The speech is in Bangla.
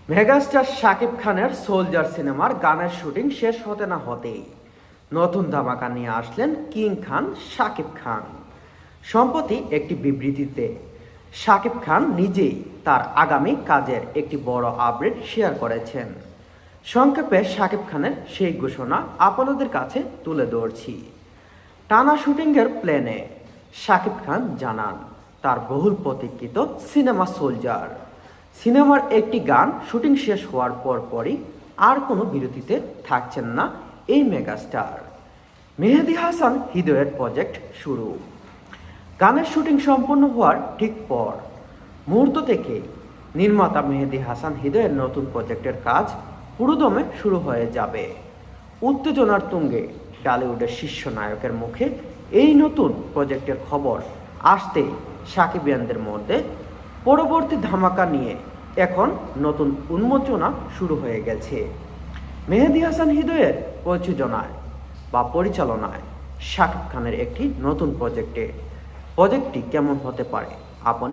মেগাস্টার শাকিব খানের সোলজার সিনেমার গানের শুটিং শেষ হতে না হতেই নতুন ধামাকা নিয়ে আসলেন কিং খান শাকিব খান। সম্প্রতি একটি বিবৃতিতে শাকিব খান নিজেই তার আগামী কাজের একটি বড় আপডেট শেয়ার করেছেন। সংক্ষেপে শাকিব খানের সেই ঘোষণা আপনাদের কাছে তুলে ধরছি। টানা শুটিংয়ের প্ল্যানে শাকিব খান জানান তার বহুল প্রতীক্ষিত সিনেমা সোলজার সিনেমার একটি গান শুটিং শেষ হওয়ার পরই আর কোনো বিরতিতে থাকছেন না এই মেগাস্টার। মেহেদী হাসান হৃদয়ের প্রজেক্ট শুরু। গানের শুটিং সম্পন্ন হওয়ার ঠিক পর মুহূর্ত থেকে নির্মাতা মেহেদী হাসান হৃদয়ের নতুন প্রজেক্টের কাজ পুরোদমে শুরু হয়ে যাবে। উত্তেজনার তুঙ্গে টলিউডের শীর্ষ নায়কের মুখে এই নতুন প্রজেক্টের খবর আসতেই সাকিবিয়ানদের মধ্যে পরবর্তী ধামাকা নিয়ে এখন নতুন উন্মোচনা শুরু হয়ে গেছে। মেহেদী হাসান হৃদয়ের প্রযোজনায় বা পরিচালনায় শাকিব খানের একটি নতুন প্রজেক্টটি কেমন হতে পারে আপনি